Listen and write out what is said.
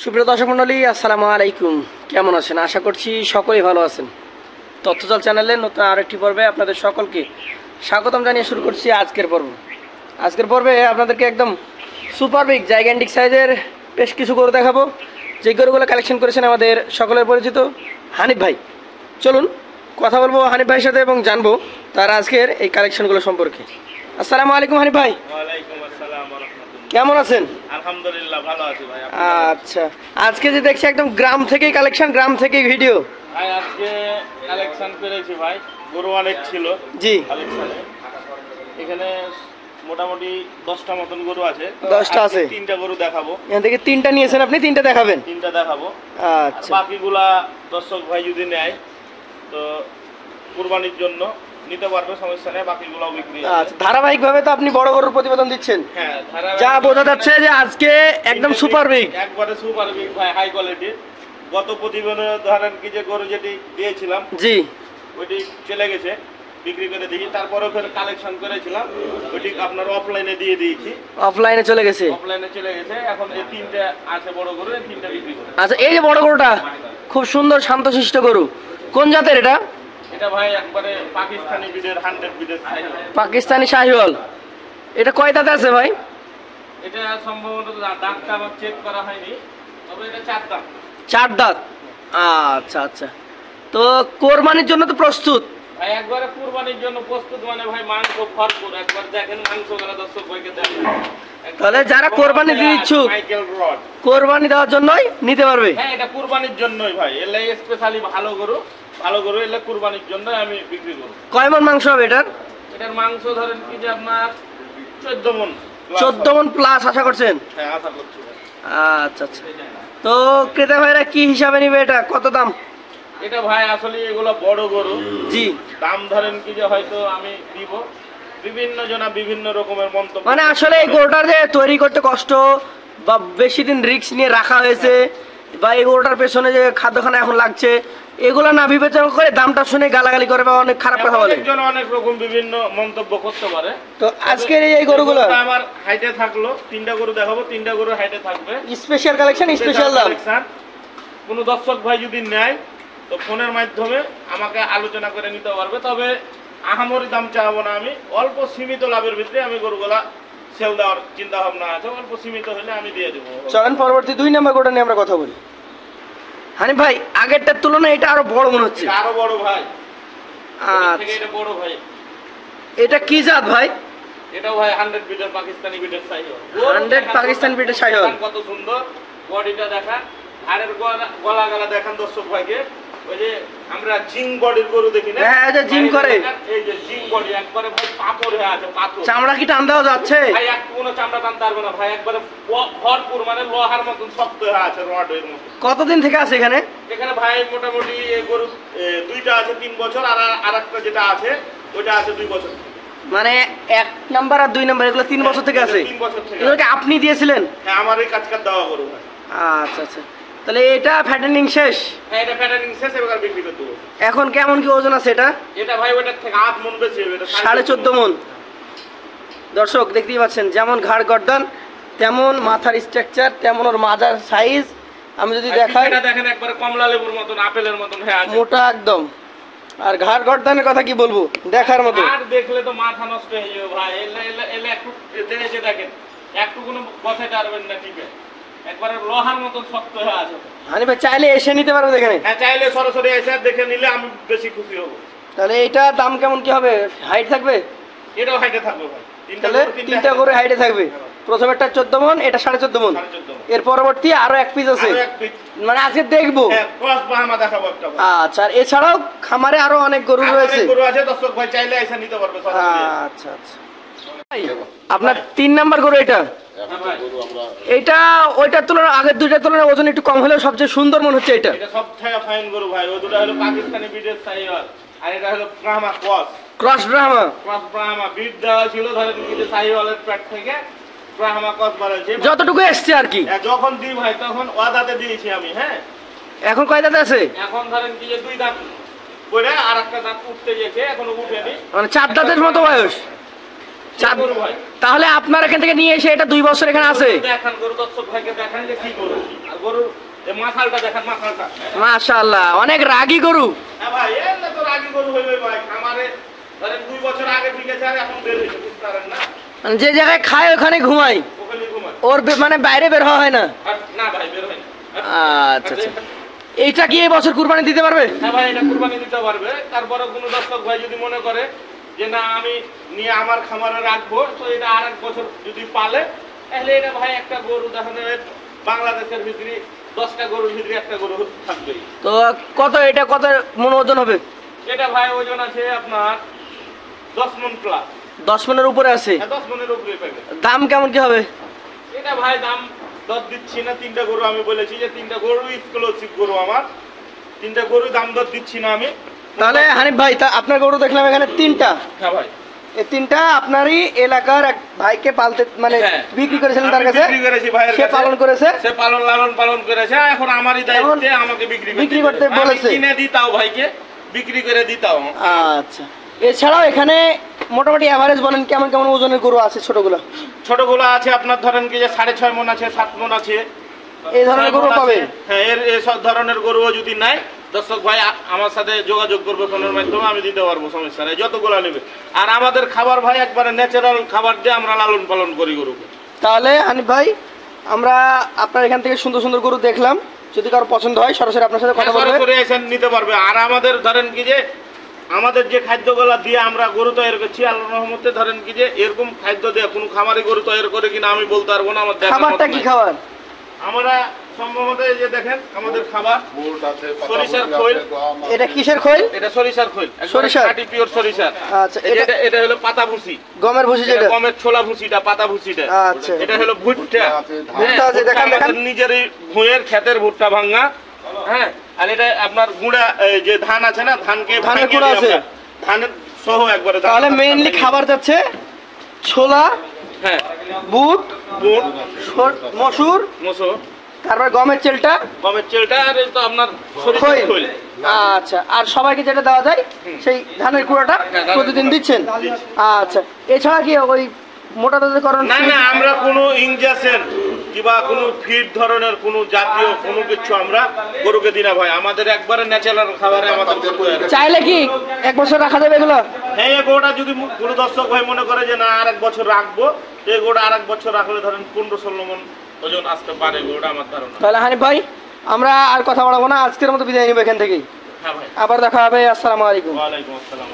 সুপ্রিয় দর্শক মণ্ডলী, আসসালামু আলাইকুম। কেমন আছেন? আশা করছি সকলেই ভালো আছেন। তথ্যজাল চ্যানেলের নতুন আরেকটি পর্বে আপনাদের সকলকে স্বাগতম জানিয়ে শুরু করছি আজকের পর্বে আপনাদেরকে একদম সুপার বিগ জাইগ্যান্টিক সাইজের বেশ কিছু গরু দেখাবো, যে গরুগুলো কালেকশন করেছেন আমাদের সকলের পরিচিত হানিফ ভাই। চলুন কথা বলবো হানিফ ভাইয়ের সাথে এবং জানবো তার আজকের এই কালেকশনগুলো সম্পর্কে। আসসালামু আলাইকুম হানিফ ভাই। ওয়ালাইকুম আসসালাম ওয়া রাহমাতুল্লাহ। কেমন আছেন? আলহামদুলিল্লাহ ভালো আছি ভাই। আচ্ছা, আজকে যে দেখছি একদম গ্রাম থেকেই কালেকশন, গ্রাম থেকেই ভিডিও। ভাই আজকে কালেকশন করেছি ভাই, গরু অনেক ছিল জি, কালেকশনে। এখানে মোটামুটি 10টা মতন গরু আছে। 10টা আছে। 3টা গরু দেখাবো। এখান থেকে 3টা নিয়েছেন আপনি, 3টা দেখাবেন? 3টা দেখাবো। আচ্ছা, বাকিগুলা দর্শক ভাই যদি নেয় তো কুরবানির জন্য নিতে পারবে, সমস্যা নেই। বাকিগুলো বিক্রি আছে। আচ্ছা, ধারাবাহিকভাবে তো আপনি বড় গরুর প্রতিবেদন দিচ্ছেন। হ্যাঁ, যা বোঝা যাচ্ছে যে আজকে একদম সুপার বিগ, একবারে সুপার বিগ ভাই, হাই কোয়ালিটি। গত প্রতিবেদনে ধরেন কি যে গরু যেটি দিয়েছিলাম জি, ওইটি চলে গেছে, বিক্রি করে দিয়েছি। তারপরে ফের কালেকশন করেছিলাম, ওইটি আপনার অফলাইনে দিয়ে দিয়েছি। অফলাইনে চলে গেছে। অফলাইনে চলে গেছে। এখন এই 3টে আছে বড় গরু, এই 3টা বিক্রি করে। আচ্ছা, এই যে বড় গরুটা খুব সুন্দর শান্তশিষ্ট গরু, কোন জাতের এটা? এটা ভাই একবারে পাকিস্তানি বিডের 100 বিডের সাইজ। পাকিস্তানি শাহিওয়াল। এটা কয় দাঁতে আছে ভাই? এটা সম্ভবত দাঁতটা আমার চেক করা হয়নি, তবে এটা 4 দাঁত। 4 দাঁত। আচ্ছা আচ্ছা, তো কোরবানির জন্য তো প্রস্তুত ভাই একবারে কুরবানির জন্য প্রস্তুত, মানে ভাই মাংস ভরপুর। একবার দেখেন মাংস গুলো দর্শক ভাইকে দেখেন। তাহলে যারা কোরবানি দিতে ইচ্ছুক, মাইকেল রড কোরবানি দেওয়ার জন্যই নিতে পারবে। হ্যাঁ, এটা কুরবানির জন্যই ভাই। এলে স্পেশালি ভালো গরু এলে কুরবানির জন্য আমি বিক্রি করব। কয় মণ মাংস হবে এটার? এটার মাংস ধরেন কি যে আপনার 14 মণ। 14 মণ প্লাস আশা করছেন? হ্যাঁ, আশা করছি ভাই। আচ্ছা আচ্ছা, তো ক্রেতা ভাইরা কি হিসাবে নিবে? এটা কত দাম? এটা ভাই আসলে এগুলো বড় গরু। জি, দাম ধরেন কি যে হয়তো আমি দিব, বিভিন্ন জনা বিভিন্ন রকমের মন্তব্য। মানে আসলে এই গরুটার যে তৈরি করতে কষ্ট বা বেশি দিন রিস্ক নিয়ে রাখা হয়েছে, বা এই গরুটার পেছনে যে খাদ্যখানা এখন লাগছে, এগুলো না বিবেচনা করে দামটা শুনে গালাগালি করে বা অনেক খারাপ কথা বলে। একজন অনেক রকম বিভিন্ন মন্তব্য করতে পারে। তো আজকের এই গরুগুলো আমার হাইটে থাকলো, 3টা গরু দেখাবো, 3টা গরু হাইটে থাকবে। স্পেশাল কালেকশন, স্পেশাল দাম। কোনো দর্শক ভাই যদি নেয় তো ফোনের মাধ্যমে আমাকে আলোচনা করে নিতে পারবে। তবে আহামরি দাম চাইবো না আমি, অল্প সীমিত লাভের ভিতরে আমি গরুগুলা সেল দেওয়ার চিন্তা ভাবনা আছে। অল্প সীমিত হলে আমি দিয়ে দেবো। চলেন পরবর্তী 2 নম্বর গরুটা নিয়ে আমরা কথা বলি। হানিফ ভাই, আগেরটার তুলনায় এটা আরো বড় মনে হচ্ছে। আরো বড় ভাই। আচ্ছা, এটা বড় ভাই। এটা কি জাত ভাই? এটাও ভাই 100 বিটের পাকিস্তানি বিটের সাইজ। 100 পাকিস্তানি বিটের শাহিওয়াল। কত সুন্দর বডিটা দেখা, আরের গলা দেখান দর্শক ভাইকে। ওই যে আমরা জিম বডির গরু দেখি না? হ্যাঁ, যে জিম করে, এই যে জিম বডি একবারে ভাই পাথর হয়ে আছে, পাথর। চামড়া কি টান দেওয়া যাচ্ছে? ভাই এক কোনো চামড়া টানতে পারবে না ভাই, একবারে ভরপুর, মানে লোহার মতন শক্ত হয়ে আছে, রডের মতন। কতদিন থেকে আছে এখানে? এখানে ভাই মোটামুটি এই গরু 2টা আছে 3 বছর, আর আরেকটা যেটা আছে ওইটা আছে 2 বছর। মানে 1 নাম্বার আর 2 নাম্বার এগুলো 3 বছর থেকে আছে? 3 বছর থেকে। এগুলো কি আপনি দিয়েছিলেন? হ্যাঁ, আমার এই কাজ দেওয়া গরু ভাই। আচ্ছা আচ্ছা, তাহলে এটা ফ্যাটেনিং শেষ? হ্যাঁ, এটা ফ্যাটারিং শেষ, এবার বিক্রি করতে হবে। এখন কেমন কি ওজন আছে এটা? এটা ভাই ওটার থেকে 8 মণ বেশি হবে। এটা 14.5 মণ। দর্শক দেখতেই পাচ্ছেন, যেমন ঘাড় গর্দান তেমন মাথার স্ট্রাকচার, তেমন ওর মাজার সাইজ। আমি যদি দেখাই, এটা দেখেন একবারে কমলা লেবুর মতন, আপেলের মতন হয়ে আছে, মোটা একদম। আর ঘাড় গর্দানের কথা কি বলবো, দেখার মতো। আর দেখলে তো মাথা নষ্ট হয়ে যাবে ভাই। এলে একটু দেখে দেখেন, একটু কোনো বসাইতে পারবেন না, ঠিক আছে? একবারে লোহার মতন শক্ত হয়ে আছে। হানি ভাই চাইলে এসে নিতে পারবে এখানে? হ্যাঁ, চাইলে সরাসরি এসে দেখে নিলে আমি বেশি খুশি হব। তাহলে এটা দাম কেমন কি হবে? হাইট থাকবে? এটাও হাইটে থাকবে ভাই। তাহলে 3টা করে হাইটে থাকবে। প্রথমেরটা 14 মণ, এটা 14.5 মণ। 14.5 এর পরবর্তী আরো 1 পিস আছে, আরো এক পিস। মানে আজকে দেখবো। হ্যাঁ, ক্রস ব্রাহ্মা দেখাবো একটা ভাই। আচ্ছা, আর এছাড়াও খামারে আরো অনেক গরু আর রয়েছে। অনেক গরু আছে, দর্শক ভাই চাইলে এসে নিতে পারবে সরাসরি। আচ্ছা আচ্ছা, আপনার 3 নাম্বার গরু এটা? হ্যাঁ ভাই, এটা ওইটার তুলনায়, আগের 2টার তুলনায় ওজন একটু কম হলেও সবচেয়ে সুন্দর মনে হচ্ছে এটা। এটা সবথেকে ফাইন গরু ভাই। ওই দুটো হলো পাকিস্তানি বিটের সাইওয়াল, আর এটা হলো Brahma cross. Cross Brahma. Cross Brahma বিট দেওয়া ছিল ধরেন কিন্তু সাইওয়ালের পেট থেকে ব্রাহ্মা ক্রস বাড়াইছে। যতটুকু এসছে আর কি। যখন দিই ভাই তখন ওয়াদাতে দিয়েছি আমি। হ্যাঁ, এখন কয় দাঁত আছে? এখন ধরেন কি যে 2 দাঁত পড়ে আর একটা দাঁত উঠতে গেছে, এখনো উঠেনি। মানে 4 দাঁতের মতো বয়স। চার গরু ভাই। তাহলে আপনার এখান থেকে নিয়ে এসে এটা 2 বছর এখানে আছে। দেখান গরু দর্শক ভাইকে দেখান যে কি গরু, আর গরুর এই মাথালটা দেখান, মাথালটা। মাশাআল্লাহ, অনেক রাগী গরু। হ্যাঁ ভাই, এলে তো রাগী গরু হইবে ভাই। খামারে ধরেন 2 বছর আগে ঠিকেছে, আর এখন বের হইছে, বুঝতে পারেন না? মানে যে জায়গায় খায় ওখানে ঘুমায়, ওখানে ঘুমায়। ওর মানে বাইরে বের হওয়া হয় না। আর না ভাই, বের হয় না। আচ্ছা আচ্ছা, এইটা কি এই বছর কুরবানি দিতে পারবে? হ্যাঁ ভাই, এটা কুরবানি দিতে পারবে। তারপরে কোনো দর্শক ভাই যদি মনে করে যে না আমি নিয়ে আমার খামারে রাখবো, তো এটা আর 1 বছর যদি পালে, তাহলে এটা ভাই একটা গরু দেখানো, বাংলাদেশের ভিতরে 10টা গরুর ভিতরে একটা গরু থাকবে। তো এটা কত মন ওজন হবে? এটা ভাই ওজন আছে আপনার 10 মণ প্লাস। 10 মনের উপরে আছে। 10 মণের উপরে পাবে। দাম কেমন কি হবে? এটা ভাই দাম দর দিচ্ছি না। 3টা গরু আমি বলেছি যে 3টা গরু এক্সক্লুসিভ গরু আমার। 3টা গরু দাম দর দিচ্ছি না আমি। তাহলে হানিফ ভাই, আপনার গরু দেখলাম এখানে 3টা। হ্যাঁ ভাই, এই 3টা আপনারই এলাকার এক ভাইকে পালতে মানে হ্যাঁ। বিক্রি করেছিলেন তার আমি কাছে, বিক্রি করেছি ভাইয়ের সে কাছে। পালন করেছে। সে লালন পালন করেছে। এখন আমারই দায়িত্বে আমাকে বিক্রি করতে আমি বলেছে। কিনে দিতাও ভাইকে, বিক্রি করে দিতাও। আচ্ছা, এছাড়াও এখানে মোটামুটি এভারেজ বলেন কেমন কেমন ওজনের গরু আছে ছোটগুলো? ছোটগুলো আছে আপনার ধরেন কি যে 6.5 মণ আছে, 7 মণ আছে। এই ধরনের গরু 6 মণ পাবে? আছে। হ্যাঁ, এই সব ধরনের গরুও যদি নাই, দর্শক ভাই আমার সাথে যোগাযোগ করবে ফোনের মাধ্যমে, আমি দিতে পারবো, সমস্যা নেই, যতগুলো নেবে। আর আমাদের খাবার ভাই একবারে ন্যাচারাল খাবার দিয়ে আমরা লালন পালন করি গরুকে। তাহলে হানিফ ভাই, আমরা আপনার এখান থেকে সুন্দর সুন্দর গরু দেখলাম। যদি কারো পছন্দ হয় সরাসরি আপনার সাথে কথা বলবে। সরাসরি এসে নিতে পারবে। আর আমাদের ধরেন কি যে আমাদের যে খাদ্যগুলা দিয়ে আমরা গরু তৈরি করছি, আল্লাহর রহমতে ধরেন কি যে এরকম খাদ্য দিয়ে কোনো খামারে গরু তৈরি করে কিনা আমি বলতে পারবো না। আমার দেখার খাবারটা মতো কি নাই। খাবার? আমরা সম্ভবত এই যে দেখেন আমাদের খাবার সরিষার খৈল। এটা কিসের খৈল? এটা সরিষার খৈল, সরিষার? খাঁটি পিওর সরিষার। আচ্ছা, এই যে এটা হলো পাতা ভুসি, গমের ভুসি যেটা? গমের ছোলা ভুসিটা, পাতা ভুসিটা। আচ্ছা। এটা হলো ভুট্টা। ভুট্টা আছে, ভুট্টা দেখান, দেখান। আমাদের নিজেরই ভুঁয়ের ক্ষেতের ভুট্টা ভাঙা। হ্যাঁ, আর এটা আপনার গুঁড়া এই যে ধান আছে না, ধানকে ধানের ভাঙিয়ে গুঁড়া দিই আছে? আমরা। ধানের সহ একবারে। তাহলে মেইনলি খাবার যাচ্ছে ছোলা, হ্যাঁ, বুট, বুট, মসুর, মসুর, তারপর গমের চালটা, গমের চালটা, আর এই তো আপনার সরিষার খৈল। খৈল। আচ্ছা, আর সবাইকে যেটা দেওয়া যায় সেই ধানের কুড়াটা হ্যাঁ, ধানের প্রতিদিন কুড়া। দিচ্ছেন? আচ্ছা, এছাড়া কি ওই মোটা তাজাকরণ? না না, আমরা কোনো ইনজেকশন কিংবা কোনো ফিড ধরনের কোনো জাতীয় কোনো কিছু আমরা গরুকে দিই না ভাই। আমাদের একবারে ন্যাচারাল খাবারে আমাদের গরু তৈরি হয়। চাইলে কি 1 বছর রাখা যাবে এগুলো? হ্যাঁ, এই গরুটা যদি কোনো দর্শক ভাই মনে করে যে না আর 1 বছর রাখবো, এই গরুটা আর 1 বছর রাখলে ধরেন 15-16 মণ ওজন আসতে পারে গরুটা, আমার ধারণা। তাহলে হানিফ ভাই, আমরা আর কথা বাড়াবো না, আজকের মতো বিদায় নিব এখান থেকেই। হ্যাঁ ভাই, আবার দেখা হবে। আসসালামু আলাইকুম। ওয়ালাইকুম আসসালাম।